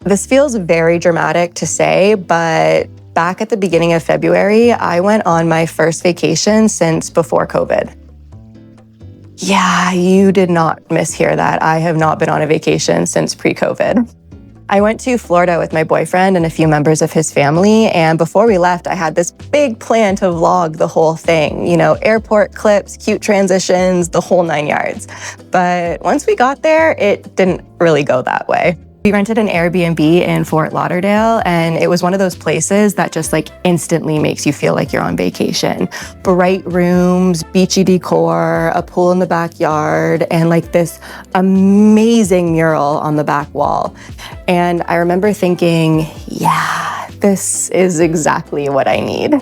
This feels very dramatic to say, but back at the beginning of February, I went on my first vacation since before COVID. Yeah, you did not mishear that. I have not been on a vacation since pre-COVID. I went to Florida with my boyfriend and a few members of his family, and before we left, I had this big plan to vlog the whole thing. You know, airport clips, cute transitions, the whole 9 yards. But once we got there, it didn't really go that way. We rented an Airbnb in Fort Lauderdale, and it was one of those places that just like instantly makes you feel like you're on vacation. Bright rooms, beachy decor, a pool in the backyard, and like this amazing mural on the back wall. And I remember thinking, yeah, this is exactly what I need.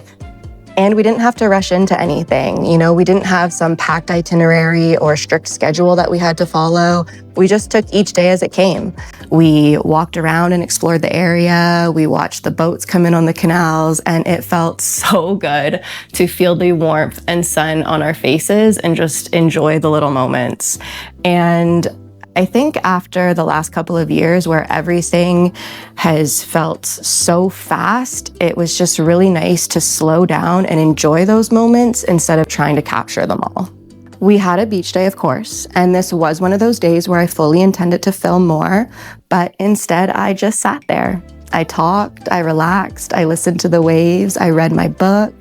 And we didn't have to rush into anything. You know, we didn't have some packed itinerary or strict schedule that we had to follow. We just took each day as it came. We walked around and explored the area. We watched the boats come in on the canals, and it felt so good to feel the warmth and sun on our faces and just enjoy the little moments. And I think after the last couple of years where everything has felt so fast, it was just really nice to slow down and enjoy those moments instead of trying to capture them all. We had a beach day, of course, and this was one of those days where I fully intended to film more, but instead I just sat there. I talked, I relaxed, I listened to the waves, I read my book,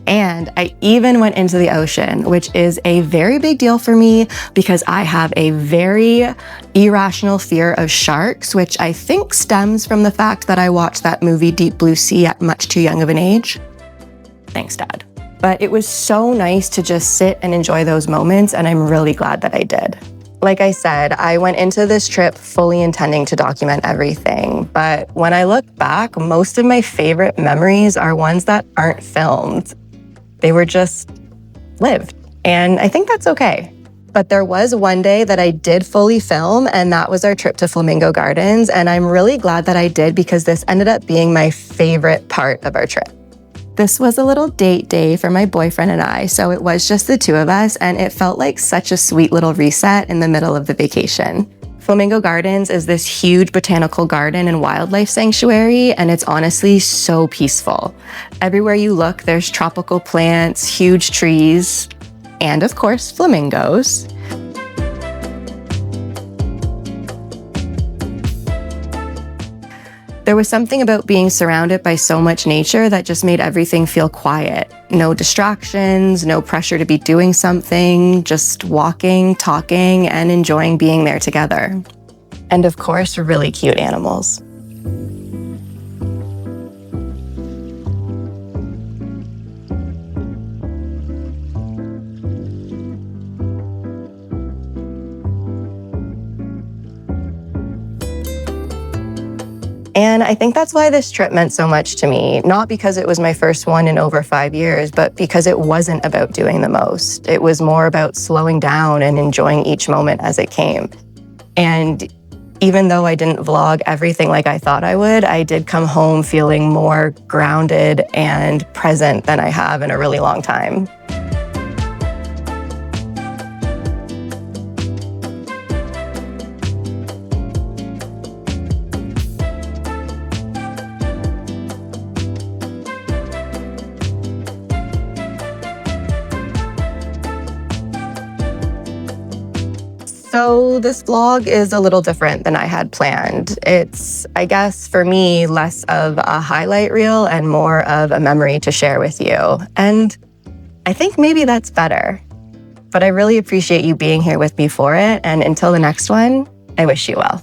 and I even went into the ocean, which is a very big deal for me because I have a very irrational fear of sharks, which I think stems from the fact that I watched that movie Deep Blue Sea at much too young of an age. Thanks, Dad. But it was so nice to just sit and enjoy those moments, and I'm really glad that I did. Like I said, I went into this trip fully intending to document everything, but when I look back, most of my favorite memories are ones that aren't filmed. They were just lived, and I think that's okay. But there was one day that I did fully film, and that was our trip to Flamingo Gardens, and I'm really glad that I did because this ended up being my favorite part of our trip. This was a little date day for my boyfriend and I, so it was just the two of us, and it felt like such a sweet little reset in the middle of the vacation. Flamingo Gardens is this huge botanical garden and wildlife sanctuary, and it's honestly so peaceful. Everywhere you look, there's tropical plants, huge trees, and of course, flamingos. There was something about being surrounded by so much nature that just made everything feel quiet. No distractions, no pressure to be doing something, just walking, talking, and enjoying being there together. And of course, really cute animals. And I think that's why this trip meant so much to me, not because it was my first one in over 5 years, but because it wasn't about doing the most. It was more about slowing down and enjoying each moment as it came. And even though I didn't vlog everything like I thought I would, I did come home feeling more grounded and present than I have in a really long time. So this vlog is a little different than I had planned. It's, I guess, for me, less of a highlight reel and more of a memory to share with you. And I think maybe that's better. But I really appreciate you being here with me for it. And until the next one, I wish you well.